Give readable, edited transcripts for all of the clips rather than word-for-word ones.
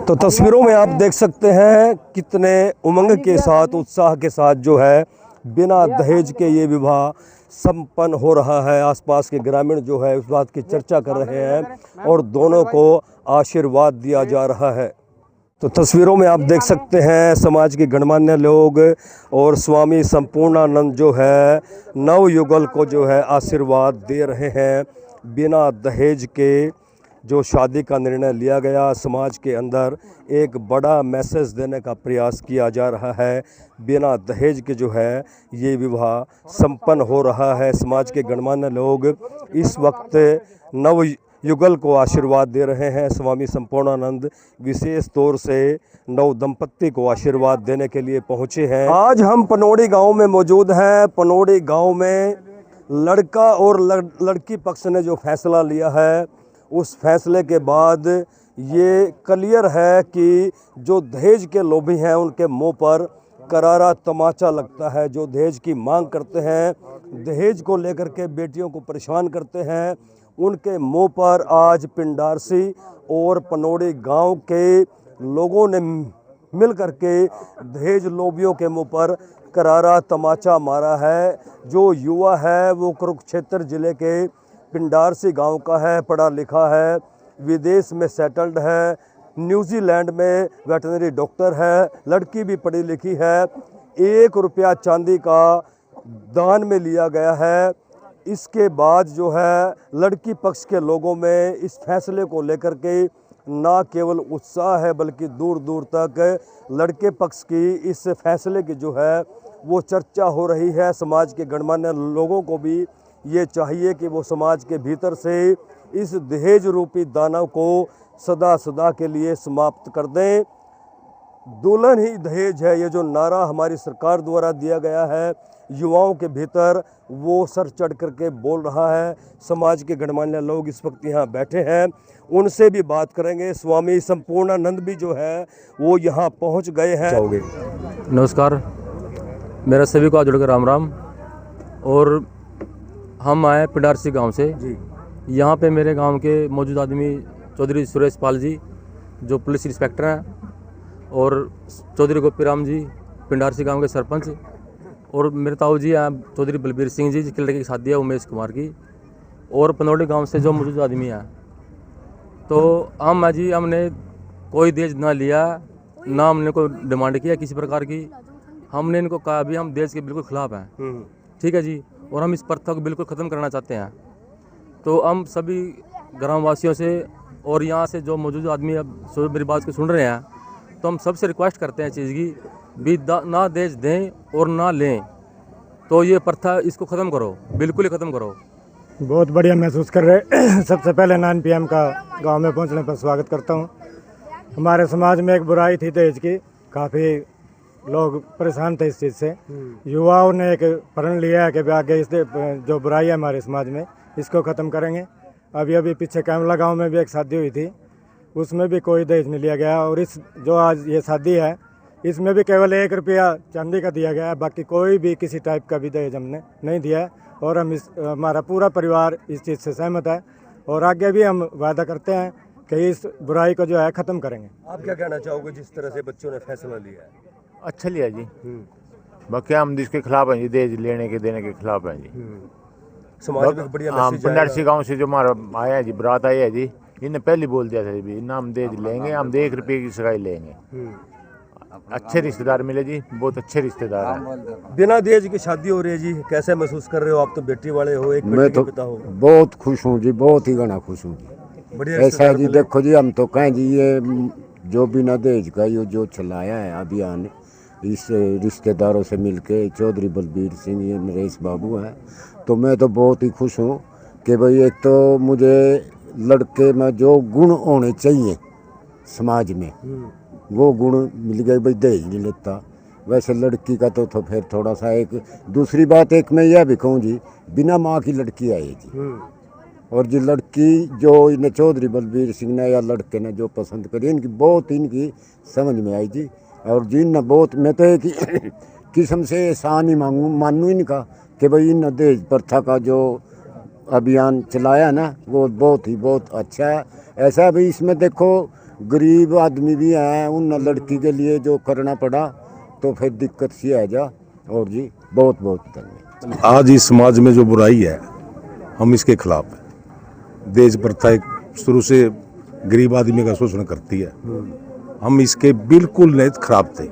तो तस्वीरों में आप देख सकते हैं कितने उमंग के साथ, उत्साह के साथ जो है बिना दहेज के ये विवाह संपन्न हो रहा है। आसपास के ग्रामीण जो है उस बात की चर्चा कर रहे हैं और दोनों को आशीर्वाद दिया जा रहा है। तो तस्वीरों में आप देख सकते हैं समाज के गणमान्य लोग और स्वामी संपूर्णानंद जो है नवयुगल को जो है आशीर्वाद दे रहे हैं। बिना दहेज के जो शादी का निर्णय लिया गया, समाज के अंदर एक बड़ा मैसेज देने का प्रयास किया जा रहा है। बिना दहेज के जो है ये विवाह संपन्न हो रहा है। समाज के गणमान्य लोग इस वक्त नव युगल को आशीर्वाद दे रहे हैं। स्वामी संपूर्णानंद विशेष तौर से नव दंपत्ति को आशीर्वाद देने के लिए पहुंचे हैं। आज हम पनोड़ी गांव में मौजूद हैं। पनोड़ी गांव में लड़का और लड़की पक्ष ने जो फैसला लिया है, उस फैसले के बाद ये क्लियर है कि जो दहेज के लोभी हैं उनके मुंह पर करारा तमाचा लगता है। जो दहेज की मांग करते हैं, दहेज को लेकर के बेटियों को परेशान करते हैं, उनके मुंह पर आज पिंडारसी और पनोड़ी गांव के लोगों ने मिल करके दहेज लोभियों के मुंह पर करारा तमाचा मारा है। जो युवा है वो कुरुक्षेत्र जिले के पिंडारसी गांव का है, पढ़ा लिखा है, विदेश में सेटल्ड है, न्यूजीलैंड में वेटनरी डॉक्टर है, लड़की भी पढ़ी लिखी है। 1 रुपया चांदी का दान में लिया गया है। इसके बाद जो है लड़की पक्ष के लोगों में इस फैसले को लेकर के ना केवल उत्साह है बल्कि दूर दूर तक लड़के पक्ष की इस फैसले की जो है वो चर्चा हो रही है। समाज के गणमान्य लोगों को भी ये चाहिए कि वो समाज के भीतर से इस दहेज रूपी दानव को सदा सदा के लिए समाप्त कर दें। दुल्हन ही दहेज है, ये जो नारा हमारी सरकार द्वारा दिया गया है युवाओं के भीतर, वो सर चढ़ करके बोल रहा है। समाज के गणमान्य लोग इस वक्त यहाँ बैठे हैं, उनसे भी बात करेंगे। स्वामी संपूर्णानंद भी जो है वो यहाँ पहुँच गए हैं। नमस्कार, मेरा सभी को जुड़कर राम राम। और हम आए पिंडारसी गांव से जी। यहाँ पे मेरे गांव के मौजूद आदमी चौधरी सुरेश पाल जी जो पुलिस इंस्पेक्टर हैं, और चौधरी गोपीराम जी पिंडारसी गांव के सरपंच, और मेरे ताऊ जी हैं चौधरी बलबीर सिंह जी जिसके लड़के की शादी है उमेश कुमार की, और पनोड़ी गांव से जो मौजूद आदमी हैं। तो हम जी हमने कोई दहेज ना लिया, ना हमने कोई डिमांड किया किसी प्रकार की। हमने इनको कहा अभी हम दहेज के बिल्कुल खिलाफ हैं, ठीक है जी, और हम इस प्रथा को बिल्कुल ख़त्म करना चाहते हैं। तो हम सभी ग्रामवासियों से और यहाँ से जो मौजूद आदमी अब मेरी बात को सुन रहे हैं, तो हम सबसे रिक्वेस्ट करते हैं चीज़ की भी ना दहेज दें और ना लें। तो ये प्रथा इसको ख़त्म करो, बिल्कुल ही ख़त्म करो। बहुत बढ़िया महसूस कर रहे। सबसे पहले 9 PM का गांव में पहुंचने पर स्वागत करता हूं। हमारे समाज में एक बुराई थी दहेज की, काफ़ी लोग परेशान थे इस चीज़ से। युवाओं ने एक प्रण लिया है कि आगे इस जो बुराई है हमारे समाज में इसको ख़त्म करेंगे। अभी पीछे कैमला गांव में भी एक शादी हुई थी, उसमें भी कोई दहेज नहीं लिया गया, और इस जो आज ये शादी है इसमें भी केवल 1 रुपया चांदी का दिया गया है। बाकी कोई भी किसी टाइप का भी दहेज हमने नहीं दिया है, और हम हमारा पूरा परिवार इस चीज़ से सहमत है, और आगे भी हम वादा करते हैं कि इस बुराई को जो है ख़त्म करेंगे। आप क्या कहना चाहोगे जिस तरह से बच्चों ने फैसला लिया है? अच्छा लिया जी। बाकी हम जिसके खिलाफ हैं जी, दहेज लेने के देने के खिलाफ हैं जी। समाज में बढ़िया मैसेज पिंडारसी गांव से जो हमारा आया है जी, बारात आई है जी, इन्हें पहले बोल दिया था जी ना हम दहेज लेंगे, हम 1 रुपये की सगाई लेंगे। अच्छे रिश्तेदार मिले जी, बहुत अच्छे रिश्तेदार हैं। बिना दहेज की शादी हो रही है जी, कैसे महसूस कर रहे हो? आप तो बेटी वाले हो, एक बेटी के पिता हो। बहुत खुश हूँ जी, बहुत ही घना खुश हूँ जी। बढ़िया ऐसा है जी, देखो जी हम तो कहें जी ये जो बिना दहेज का ये जो चलाया है अभियान, इस रिश्तेदारों से मिलके चौधरी बलबीर सिंह, ये नरेश बाबू हैं, तो मैं तो बहुत ही खुश हूँ कि भाई एक तो मुझे लड़के में जो गुण होने चाहिए समाज में वो गुण मिल गए। भाई दहेज नहीं लेता। वैसे लड़की का तो फिर थोड़ा सा एक दूसरी बात, एक मैं यह भी कहूँ जी, बिना माँ की लड़की आई जी, और जो लड़की जो इन्हें चौधरी बलबीर सिंह ने या लड़के ने जो पसंद करी, इनकी बहुत इनकी समझ में आई जी। और जिन बहुत, मैं तो एक किस्म से एहसान ही मानूँ इनका कि भाई इन दहेज प्रथा का जो अभियान चलाया ना वो बहुत अच्छा है। ऐसा भी इसमें देखो गरीब आदमी भी हैं, उन लड़की के लिए जो करना पड़ा तो फिर दिक्कत सी आ जा। और जी बहुत बहुत धन्यवाद। आज इस समाज में जो बुराई है हम इसके खिलाफ हैं। दहेज प्रथा एक शुरू से गरीब आदमी का शोषण करती है, हम इसके बिल्कुल नहीं खिलाफ थे।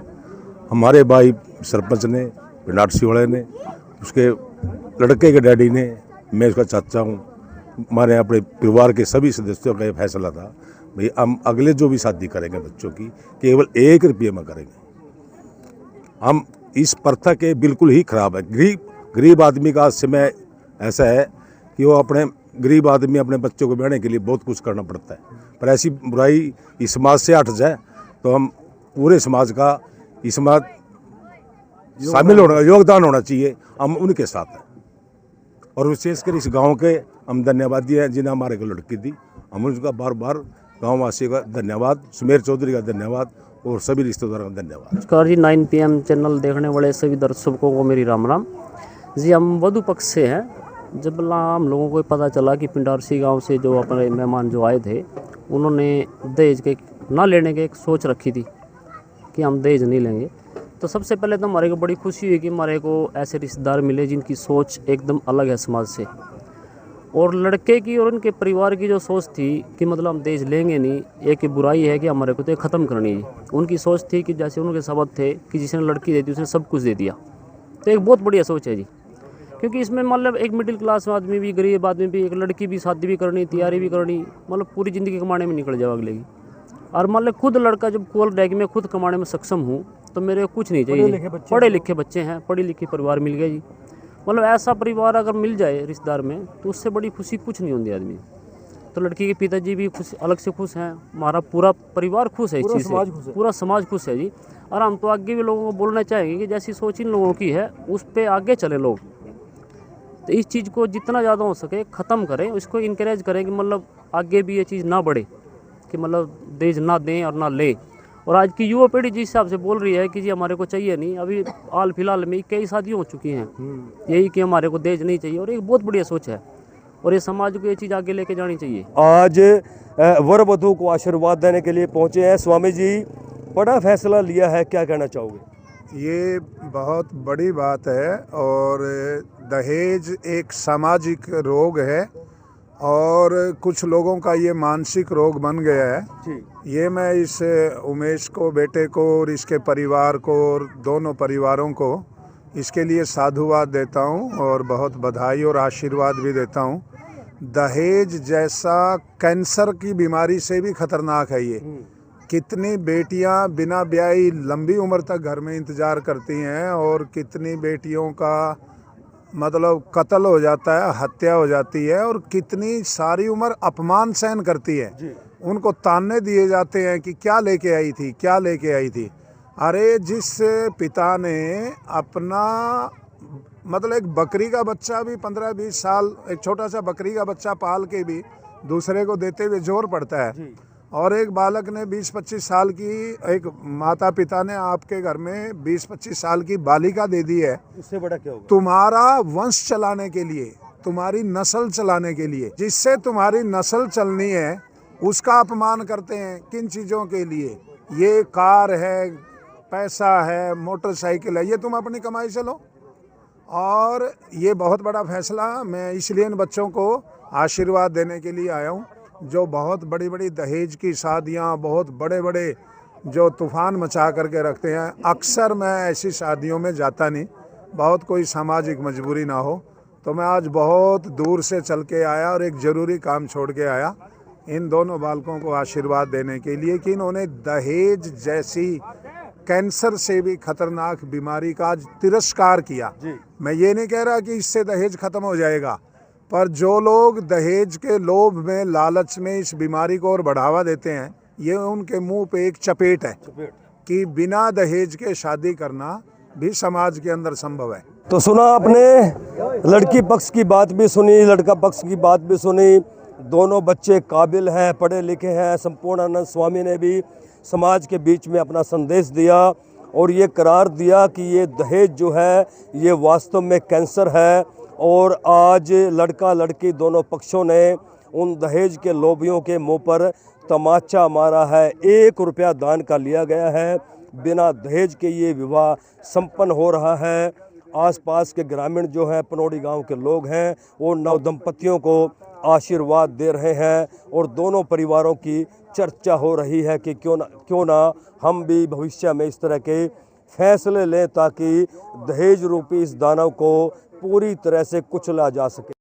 हमारे भाई सरपंच ने, पिंडारसी वाले ने, उसके लड़के के डैडी ने, मैं उसका चाचा हूँ, हमारे अपने परिवार के सभी सदस्यों का ये फैसला था भाई हम अगले जो भी शादी करेंगे बच्चों की केवल 1 रुपये में करेंगे। हम इस प्रथा के बिल्कुल ही खराब है। गरीब आदमी का समय ऐसा है कि वो अपने गरीब आदमी अपने बच्चों को ब्याहने के लिए बहुत कुछ करना पड़ता है, पर ऐसी बुराई इस समाज से हट जाए तो हम पूरे समाज का इसमें शामिल होना, योगदान होना चाहिए, हम उनके साथ हैं। और विशेषकर इस गांव के हम धन्यवादी हैं जिन्हें हमारे को लड़की दी, हम उनका बार बार गाँव वासियों का धन्यवाद, सुमेर चौधरी का धन्यवाद और सभी रिश्तेदारों का धन्यवाद। नमस्कार जी, 9 PM चैनल देखने वाले सभी दर्शकों को मेरी राम राम जी। हम वधु पक्ष से हैं। जब हम लोगों को पता चला कि पिंडारसी गांव से जो अपने मेहमान जो आए थे उन्होंने दहेज के ना लेने की एक सोच रखी थी कि हम दहेज नहीं लेंगे, तो सबसे पहले तो हमारे को बड़ी खुशी हुई कि हमारे को ऐसे रिश्तेदार मिले जिनकी सोच एकदम अलग है समाज से। और लड़के की और उनके परिवार की जो सोच थी कि मतलब हम दहेज लेंगे नहीं, एक बुराई है कि हमारे को तो ख़त्म करनी है। उनकी सोच थी कि जैसे उनके शब्द थे कि जिसने लड़की दे दी उसने सब कुछ दे दिया, तो एक बहुत बढ़िया सोच है जी। क्योंकि इसमें मतलब एक मिडिल क्लास आदमी भी, गरीब आदमी भी, एक लड़की भी शादी भी करनी, तैयारी भी करनी, मतलब पूरी ज़िंदगी कमाने में निकल जाओ अगले की। और मान लो खुद लड़का जब कोल रह मैं खुद कमाने में सक्षम हूँ तो मेरे को कुछ नहीं चाहिए। पढ़े लिखे बच्चे हैं, पढ़ी लिखी परिवार मिल गया जी। मतलब ऐसा परिवार अगर मिल जाए रिश्तेदार में तो उससे बड़ी खुशी कुछ नहीं होती आदमी। तो लड़की के पिताजी भी खुश, अलग से खुश हैं, हमारा पूरा परिवार खुश है इस चीज़ से, पूरा समाज खुश है जी। और हम तो आगे भी लोगों को बोलना चाहेंगे कि जैसी सोच इन लोगों की है उस पर आगे चले लोग। तो इस चीज़ को जितना ज़्यादा हो सके ख़त्म करें, उसको इनकरेज करें कि मतलब आगे भी ये चीज़ ना बढ़े कि मतलब दहेज ना दें और ना लें। और आज की युवा पीढ़ी जिस हिसाब से बोल रही है कि जी हमारे को चाहिए नहीं, अभी हाल फिलहाल में कई शादियाँ हो चुकी हैं यही कि हमारे को दहेज नहीं चाहिए, और एक बहुत बढ़िया सोच है और ये समाज को ये चीज़ आगे लेके जानी चाहिए। आज वर वधू को आशीर्वाद देने के लिए पहुंचे हैं। स्वामी जी, बड़ा फैसला लिया है, क्या कहना चाहोगे? ये बहुत बड़ी बात है और दहेज एक सामाजिक रोग है और कुछ लोगों का ये मानसिक रोग बन गया है। ये मैं इस उमेश को, बेटे को और इसके परिवार को और दोनों परिवारों को इसके लिए साधुवाद देता हूँ और बहुत बधाई और आशीर्वाद भी देता हूँ। दहेज जैसा कैंसर की बीमारी से भी खतरनाक है ये। कितनी बेटियां बिना ब्याही लंबी उम्र तक घर में इंतज़ार करती हैं और कितनी बेटियों का मतलब कत्ल हो जाता है, हत्या हो जाती है, और कितनी सारी उम्र अपमान सहन करती है। उनको ताने दिए जाते हैं कि क्या लेके आई थी, क्या लेके आई थी। अरे जिस पिता ने अपना मतलब एक बकरी का बच्चा भी 15-20 साल, एक छोटा सा बकरी का बच्चा पाल के भी दूसरे को देते हुए जोर पड़ता है, और एक बालक ने 20-25 साल की, एक माता पिता ने आपके घर में 20-25 साल की बालिका दे दी है, इससे बड़ा क्या होगा? तुम्हारा वंश चलाने के लिए, तुम्हारी नस्ल चलाने के लिए, जिससे तुम्हारी नस्ल चलनी है उसका अपमान करते हैं। किन चीज़ों के लिए? ये कार है, पैसा है, मोटरसाइकिल है, ये तुम अपनी कमाई से लो। और ये बहुत बड़ा फैसला, मैं इसलिए इन बच्चों को आशीर्वाद देने के लिए आया हूँ जो बहुत बड़ी बड़ी दहेज की शादियाँ, बहुत बड़े बड़े जो तूफ़ान मचा करके रखते हैं। अक्सर मैं ऐसी शादियों में जाता नहीं, बहुत कोई सामाजिक मजबूरी ना हो, तो मैं आज बहुत दूर से चल के आया और एक ज़रूरी काम छोड़ के आया इन दोनों बालकों को आशीर्वाद देने के लिए कि इन्होंने दहेज जैसी कैंसर से भी खतरनाक बीमारी का आज तिरस्कार किया। मैं ये नहीं कह रहा कि इससे दहेज ख़त्म हो जाएगा, पर जो लोग दहेज के लोभ में, लालच में इस बीमारी को और बढ़ावा देते हैं, ये उनके मुंह पे एक चपेट है कि बिना दहेज के शादी करना भी समाज के अंदर संभव है। तो सुना आपने, लड़की पक्ष की बात भी सुनी, लड़का पक्ष की बात भी सुनी। दोनों बच्चे काबिल हैं, पढ़े लिखे हैं। संपूर्णानंद स्वामी ने भी समाज के बीच में अपना संदेश दिया और ये करार दिया कि ये दहेज जो है ये वास्तव में कैंसर है। और आज लड़का लड़की दोनों पक्षों ने उन दहेज के लोभियों के मुंह पर तमाचा मारा है। 1 रुपया दान का लिया गया है। बिना दहेज के ये विवाह संपन्न हो रहा है। आसपास के ग्रामीण जो हैं, पनौड़ी गांव के लोग हैं, वो नव दंपतियों को आशीर्वाद दे रहे हैं और दोनों परिवारों की चर्चा हो रही है कि क्यों ना हम भी भविष्य में इस तरह के फैसले लें ताकि दहेज रूपी इस दानव को पूरी तरह से कुचला जा सके।